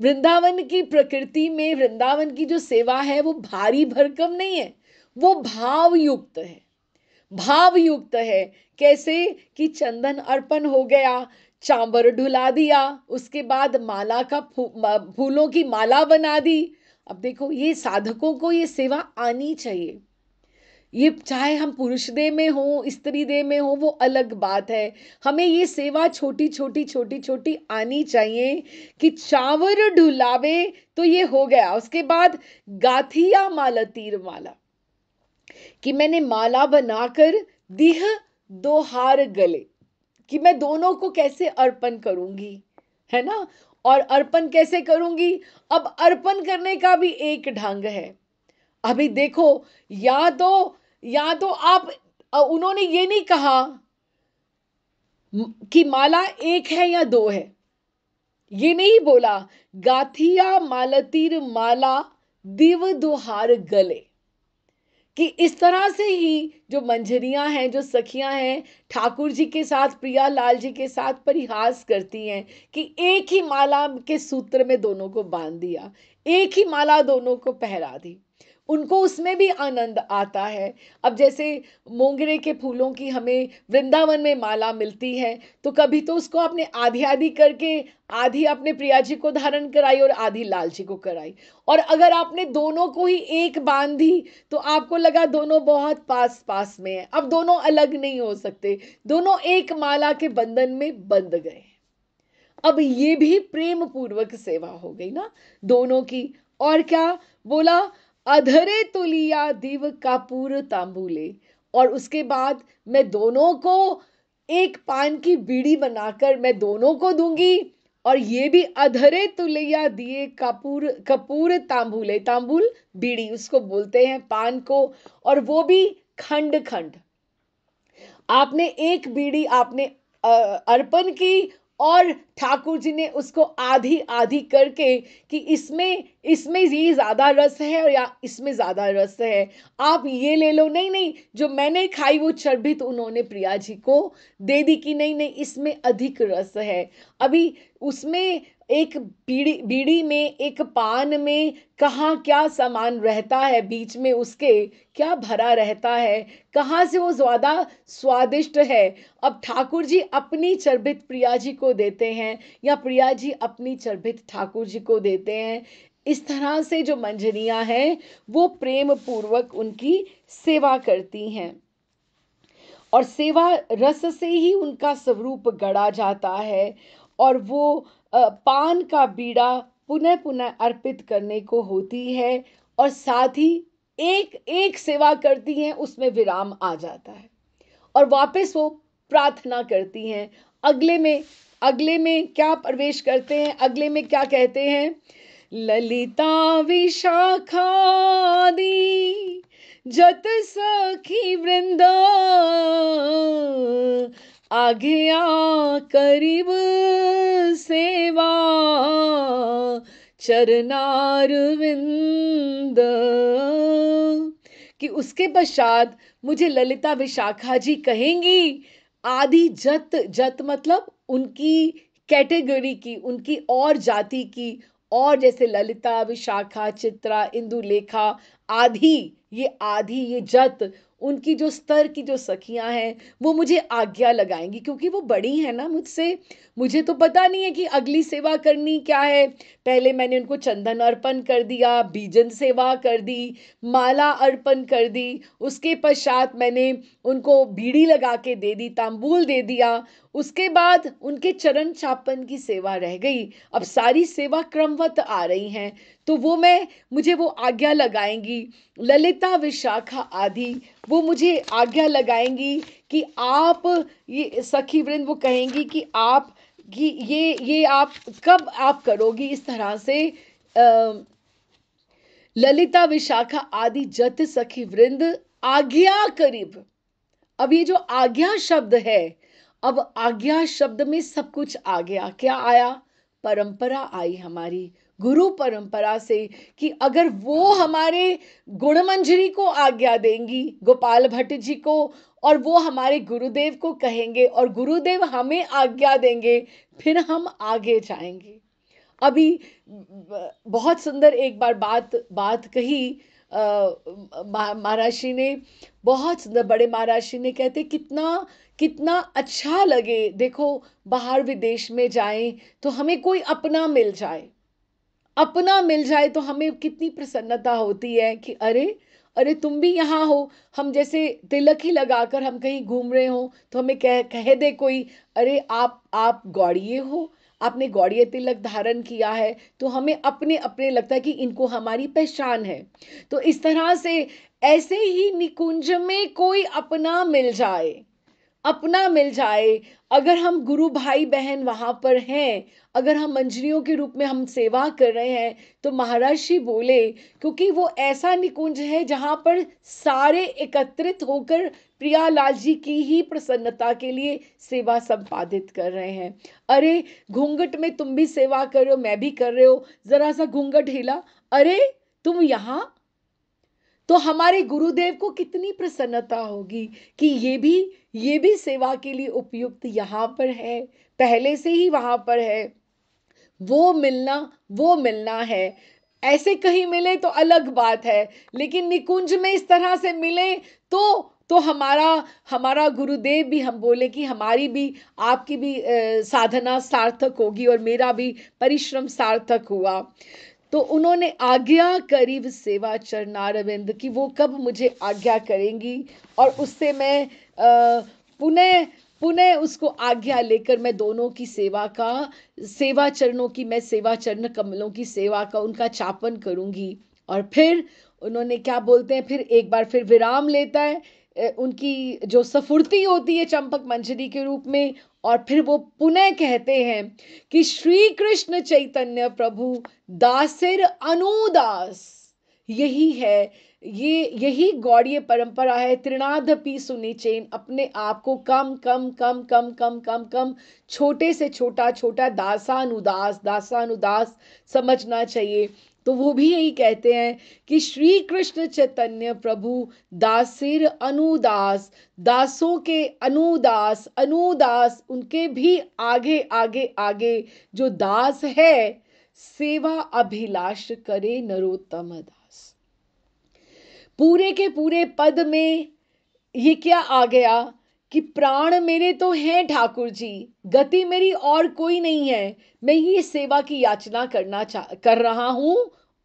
वृंदावन की प्रकृति में वृंदावन की जो सेवा है वो भारी भरकम नहीं है, वो भाव युक्त है, भाव युक्त है। कैसे कि चंदन अर्पण हो गया, चांबर ढुला दिया, उसके बाद माला का फूलों की माला बना दी। अब देखो ये साधकों को ये सेवा आनी चाहिए, ये चाहे हम पुरुष देह में हो स्त्री देह में हो वो अलग बात है, हमें ये सेवा छोटी छोटी छोटी छोटी आनी चाहिए कि चावर ढुलावे तो ये हो गया। उसके बाद गाथिया माला तीर माला, कि मैंने माला बनाकर दिह दो हार गले, कि मैं दोनों को कैसे अर्पण करूंगी, है ना। और अर्पण कैसे करूंगी, अब अर्पण करने का भी एक ढंग है। अभी देखो या तो आप उन्होंने ये नहीं कहा कि माला एक है या दो है, ये नहीं बोला। गाथिया मालतीर माला दिव दुहार गले, कि इस तरह से ही जो मंजरियां हैं, जो सखियां हैं, ठाकुर जी के साथ, प्रिया लाल जी के साथ परिहास करती हैं कि एक ही माला के सूत्र में दोनों को बांध दिया, एक ही माला दोनों को पहरा दी, उनको उसमें भी आनंद आता है। अब जैसे मोंगरे के फूलों की हमें वृंदावन में माला मिलती है, तो कभी तो उसको आपने आधी आधी करके, आधी अपने प्रिया जी को धारण कराई और आधी लाल जी को कराई, और अगर आपने दोनों को ही एक बांधी तो आपको लगा दोनों बहुत पास पास में है, अब दोनों अलग नहीं हो सकते, दोनों एक माला के बंधन में बंध गए। अब ये भी प्रेम पूर्वक सेवा हो गई ना दोनों की। और क्या बोला, अधरे तुलिया दिव कापूर तांबूले, और उसके बाद मैं दोनों को एक पान की बीड़ी बनाकर मैं दोनों को दूंगी, और ये भी अधरे तुलिया दिए कपूर कपूर तांबूले, तांबूल बीड़ी उसको बोलते हैं पान को, और वो भी खंड खंड। आपने एक बीड़ी आपने अर्पण की, और ठाकुर जी ने उसको आधी आधी करके कि इसमें इसमें ये ज्यादा रस है या इसमें ज्यादा रस है, आप ये ले लो, नहीं नहीं जो मैंने खाई वो चर्बित उन्होंने प्रिया जी को दे दी, कि नहीं नहीं इसमें अधिक रस है। अभी उसमें एक बीड़ी बीड़ी में, एक पान में कहाँ क्या सामान रहता है, बीच में उसके क्या भरा रहता है, कहाँ से वो ज्यादा स्वादिष्ट है। अब ठाकुर जी अपनी चर्बित प्रिया जी को देते हैं या प्रिया जी अपनी चर्बित ठाकुर जी को देते हैं, इस तरह से जो मंजरियां हैं वो प्रेम पूर्वक उनकी सेवा करती हैं और सेवा रस से ही उनका स्वरूप गढ़ा जाता है और वो पान का बीड़ा पुनः पुनः अर्पित करने को होती है और साथ ही एक एक सेवा करती हैं उसमें विराम आ जाता है और वापस वो प्रार्थना करती हैं अगले में क्या प्रवेश करते हैं अगले में क्या कहते हैं ललिता विशाखादि जत सखी वृंद आज्ञा करीब सेवा चरनारविंद कि उसके पश्चात मुझे ललिता विशाखा जी कहेंगी आदि जत जत मतलब उनकी कैटेगरी की उनकी और जाति की और जैसे ललिता विशाखा चित्रा इंदुलेखा आदि ये जत उनकी जो स्तर की जो सखियां हैं वो मुझे आज्ञा लगाएंगी क्योंकि वो बड़ी है ना मुझसे मुझे तो पता नहीं है कि अगली सेवा करनी क्या है पहले मैंने उनको चंदन अर्पण कर दिया बीजन सेवा कर दी माला अर्पण कर दी उसके पश्चात मैंने उनको बीड़ी लगा के दे दी तांबूल दे दिया उसके बाद उनके चरण चापन की सेवा रह गई अब सारी सेवा क्रमवत आ रही हैं तो मुझे वो आज्ञा लगाएंगी ललिता विशाखा आदि वो मुझे आज्ञा लगाएंगी कि आप ये सखी वृंद वो कहेंगी कि आप कि ये आप कब आप करोगी इस तरह से ललिता विशाखा आदि जत सखी वृंद आज्ञा करीब अब ये जो आज्ञा शब्द है अब आज्ञा शब्द में सब कुछ आ गया क्या आया परंपरा आई हमारी गुरु परंपरा से कि अगर वो हमारे गुणमंजरी को आज्ञा देंगी गोपाल भट्ट जी को और वो हमारे गुरुदेव को कहेंगे और गुरुदेव हमें आज्ञा देंगे फिर हम आगे जाएंगे अभी बहुत सुंदर एक बार बात कही महाराज जी ने बहुत सुंदर बड़े महाराज जी ने कहते कितना अच्छा लगे देखो बाहर विदेश में जाएं तो हमें कोई अपना मिल जाए तो हमें कितनी प्रसन्नता होती है कि अरे तुम भी यहाँ हो हम जैसे तिलक ही लगाकर हम कहीं घूम रहे हो तो हमें कह दे कोई अरे आप गौड़िए हो आपने गौड़िया तिलक धारण किया है तो हमें अपने अपने लगता है कि इनको हमारी पहचान है तो इस तरह से ऐसे ही निकुंज में कोई अपना मिल जाए अगर हम गुरु भाई बहन वहां पर हैं अगर हम मंजरियों के रूप में हम सेवा कर रहे हैं तो महाराज जी बोले क्योंकि वो ऐसा निकुंज है जहां पर सारे एकत्रित होकर प्रियालाल जी की ही प्रसन्नता के लिए सेवा संपादित कर रहे हैं अरे घूंघट में तुम भी सेवा कर रहे हो मैं भी कर रहे हो जरा सा घूंघट हिला अरे तुम यहाँ तो हमारे गुरुदेव को कितनी प्रसन्नता होगी कि ये भी सेवा के लिए उपयुक्त यहाँ पर है पहले से ही वहां पर है वो मिलना है ऐसे कहीं मिले तो अलग बात है लेकिन निकुंज में इस तरह से मिले तो हमारा गुरुदेव भी हम बोले कि हमारी भी आपकी भी साधना सार्थक होगी और मेरा भी परिश्रम सार्थक हुआ तो उन्होंने आज्ञा करीब सेवा चरणारविंद की वो कब मुझे आज्ञा करेंगी और उससे मैं पुनः उसको आज्ञा लेकर मैं दोनों की सेवा चरण कमलों की सेवा का उनका चापन करूंगी और फिर उन्होंने क्या बोलते हैं फिर एक बार फिर विराम लेता है उनकी जो सफुर्ती होती है चंपक मंजरी के रूप में और फिर वो पुनः कहते हैं कि श्री कृष्ण चैतन्य प्रभु दासिर अनुदास यही है यही गौड़ीय परंपरा है त्रिनादपि सुनिचेन अपने आप को कम छोटे से छोटा दासानुदास समझना चाहिए तो वो भी यही कहते हैं कि श्री कृष्ण चैतन्य प्रभु दासिर अनुदास दासों के अनुदास उनके भी आगे जो दास है सेवा अभिलाष करे नरोत्तम दास पूरे के पूरे पद में ये क्या आ गया कि प्राण मेरे तो हैं ठाकुर जी गति मेरी और कोई नहीं है मैं ये सेवा की याचना कर रहा हूं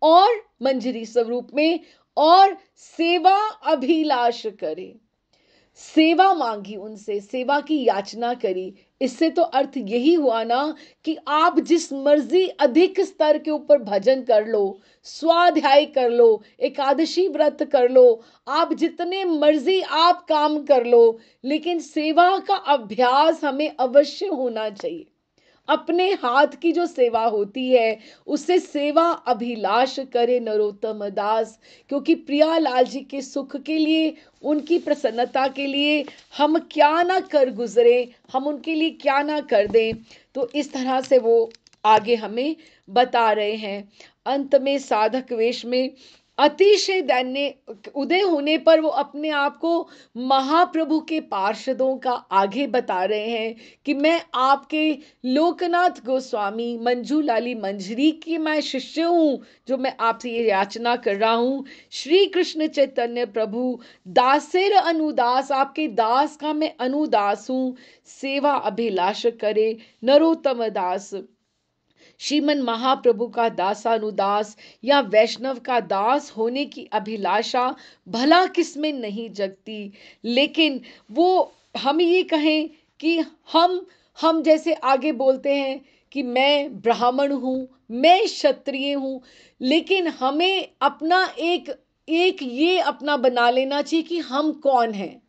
और मंजरी स्वरूप में और सेवा अभिलाष करे। सेवा मांगी उनसे, सेवा की याचना करी। इससे तो अर्थ यही हुआ ना कि आप जिस मर्जी अधिक स्तर के ऊपर भजन कर लो, स्वाध्याय कर लो, एकादशी व्रत कर लो, आप जितने मर्जी आप काम कर लो, लेकिन सेवा का अभ्यास हमें अवश्य होना चाहिए। अपने हाथ की जो सेवा होती है उससे सेवा अभिलाष करे नरोत्तम दास, क्योंकि प्रियालाल जी के सुख के लिए, उनकी प्रसन्नता के लिए हम क्या ना कर गुजरे, हम उनके लिए क्या ना कर दें। तो इस तरह से वो आगे हमें बता रहे हैं। अंत में साधक वेश में अतिशय दैन्य उदय होने पर वो अपने आप को महाप्रभु के पार्षदों का आगे बता रहे हैं कि मैं आपके लोकनाथ गोस्वामी मंजू लाली मंजरी की मैं शिष्य हूँ, जो मैं आपसे ये याचना कर रहा हूँ। श्री कृष्ण चैतन्य प्रभु दासेर अनुदास, आपके दास का मैं अनुदास हूँ। सेवा अभिलाष करे नरोत्तम दास। श्रीमन महाप्रभु का दासानुदास या वैष्णव का दास होने की अभिलाषा भला किसमें नहीं जगती। लेकिन वो हम ये कहें कि हम जैसे आगे बोलते हैं कि मैं ब्राह्मण हूँ, मैं क्षत्रिय हूँ, लेकिन हमें अपना एक एक ये अपना बना लेना चाहिए कि हम कौन हैं।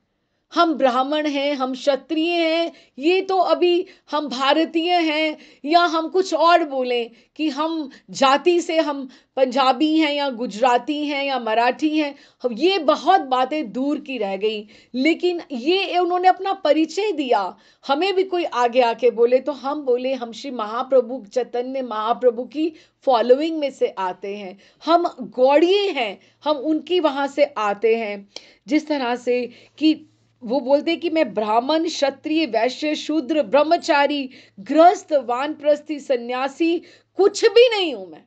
हम ब्राह्मण हैं, हम क्षत्रिय हैं, ये तो अभी हम भारतीय हैं, या हम कुछ और बोलें कि हम जाति से हम पंजाबी हैं या गुजराती हैं या मराठी हैं, ये बहुत बातें दूर की रह गई। लेकिन ये उन्होंने अपना परिचय दिया। हमें भी कोई आगे आके बोले तो हम बोले हम श्री महाप्रभु चैतन्य महाप्रभु की फॉलोइंग में से आते हैं, हम गौड़िए हैं, हम उनकी वहां से आते हैं। जिस तरह से कि वो बोलते कि मैं ब्राह्मण, क्षत्रिय, वैश्य, शूद्र, ब्रह्मचारी, गृहस्थ, वानप्रस्थी, सन्यासी कुछ भी नहीं हूं मैं।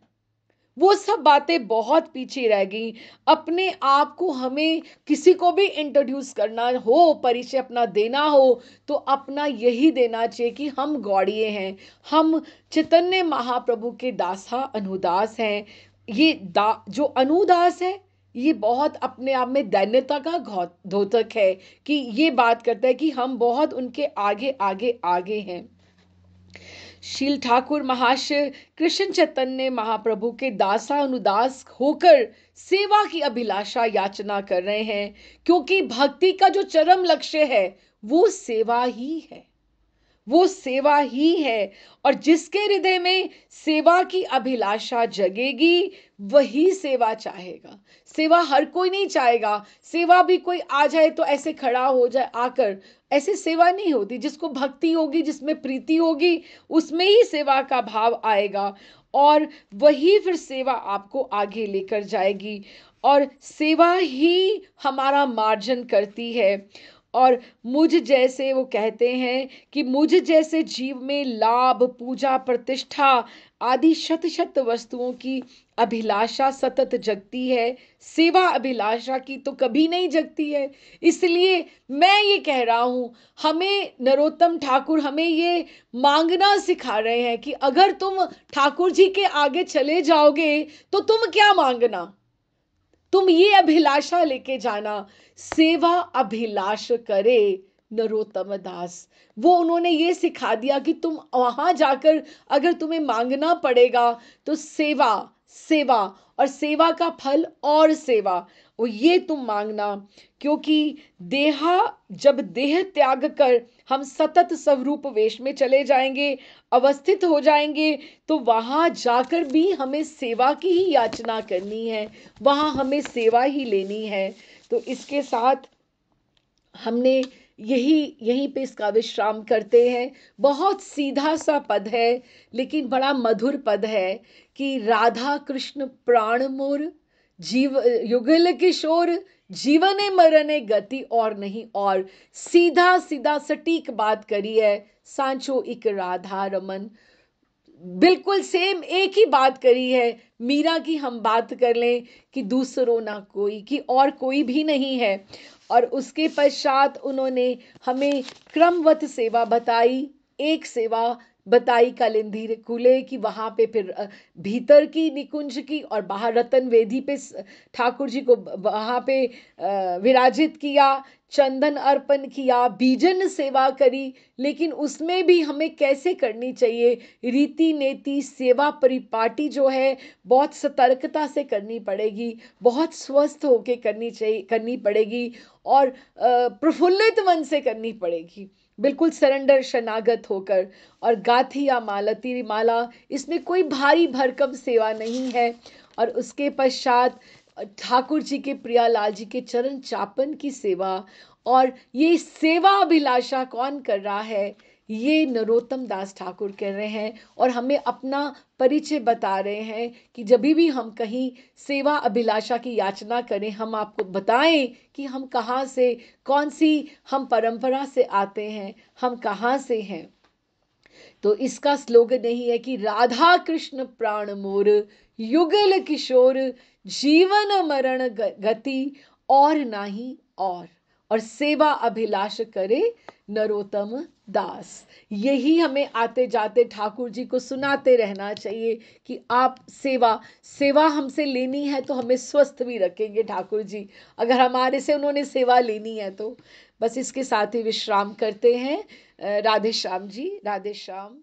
वो सब बातें बहुत पीछे रह गई। अपने आप को हमें किसी को भी इंट्रोड्यूस करना हो, परिचय अपना देना हो, तो अपना यही देना चाहिए कि हम गौड़िए हैं, हम चैतन्य महाप्रभु के दासा अनुदास हैं। ये जो अनुदास है ये बहुत अपने आप में दैन्यता का द्योतक है कि ये बात करता है कि हम बहुत उनके आगे आगे आगे हैं। शील ठाकुर महाशय कृष्ण चैतन्य महाप्रभु के दासा अनुदास होकर सेवा की अभिलाषा याचना कर रहे हैं, क्योंकि भक्ति का जो चरम लक्ष्य है वो सेवा ही है, वो सेवा ही है। और जिसके हृदय में सेवा की अभिलाषा जगेगी वही सेवा चाहेगा। सेवा हर कोई नहीं चाहेगा। सेवा भी कोई आ जाए तो ऐसे खड़ा हो जाए आकर, ऐसे सेवा नहीं होती। जिसको भक्ति होगी, जिसमें प्रीति होगी, उसमें ही सेवा का भाव आएगा और वही फिर सेवा आपको आगे लेकर जाएगी। और सेवा ही हमारा मार्जन करती है। और मुझ जैसे, वो कहते हैं कि मुझ जैसे जीव में लाभ, पूजा, प्रतिष्ठा आदि शत शत वस्तुओं की अभिलाषा सतत जगती है, सेवा अभिलाषा की तो कभी नहीं जगती है। इसलिए मैं ये कह रहा हूं, हमें नरोत्तम ठाकुर हमें ये मांगना सिखा रहे हैं कि अगर तुम ठाकुर जी के आगे चले जाओगे तो तुम क्या मांगना, तुम ये अभिलाषा लेके जाना, सेवा अभिलाष करे नरोत्तम दास। वो उन्होंने ये सिखा दिया कि तुम वहां जाकर अगर तुम्हें मांगना पड़ेगा तो सेवा, सेवा और सेवा का फल और सेवा, वो ये तुम मांगना। क्योंकि जब देह त्याग कर हम सतत स्वरूप वेश में चले जाएंगे, अवस्थित हो जाएंगे, तो वहां जाकर भी हमें सेवा की ही याचना करनी है, वहां हमें सेवा ही लेनी है। तो इसके साथ हमने यहीं पे इसका विश्राम करते हैं। बहुत सीधा सा पद है लेकिन बड़ा मधुर पद है कि राधा कृष्ण प्राण मोर, जीव युगल किशोर, जीवने मरने गति और नहीं। और सीधा सीधा सटीक बात करी है सांचो इक राधा रमन, बिल्कुल सेम एक ही बात करी है। मीरा की हम बात कर लें कि दूसरों ना कोई, कि और कोई भी नहीं है। और उसके पश्चात उन्होंने हमें क्रमवत सेवा बताई। एक सेवा बताई कालिंदी कूले की, वहाँ पे फिर भीतर की निकुंज की और बाहर रतन वेदी पे ठाकुर जी को वहाँ पे विराजित किया, चंदन अर्पण किया, बीजन सेवा करी। लेकिन उसमें भी हमें कैसे करनी चाहिए, रीति नेति सेवा परिपाटी जो है बहुत सतर्कता से करनी पड़ेगी, बहुत स्वस्थ होके करनी पड़ेगी और प्रफुल्लित मन से करनी पड़ेगी, बिल्कुल सरेंडर शरणागत होकर। और गाथी या मालती माला, इसमें कोई भारी भरकम सेवा नहीं है। और उसके पश्चात ठाकुर जी के प्रियालाल जी के चरण चापन की सेवा। और ये सेवा अभिलाषा कौन कर रहा है, ये नरोत्तम दास ठाकुर कह रहे हैं और हमें अपना परिचय बता रहे हैं कि जब भी हम कहीं सेवा अभिलाषा की याचना करें, हम आपको बताएं कि हम कहाँ से, कौन सी हम परंपरा से आते हैं, हम कहाँ से हैं। तो इसका स्लोगन यही है कि राधा कृष्ण प्राण मोर, युगल किशोर, जीवन मरण गति और नाही और सेवा अभिलाष करे नरोत्तम दास। यही हमें आते जाते ठाकुर जी को सुनाते रहना चाहिए कि आप सेवा हमसे लेनी है तो हमें स्वस्थ भी रखेंगे ठाकुर जी, अगर हमारे से उन्होंने सेवा लेनी है तो। बस इसके साथ ही विश्राम करते हैं। राधे श्याम जी, राधे श्याम।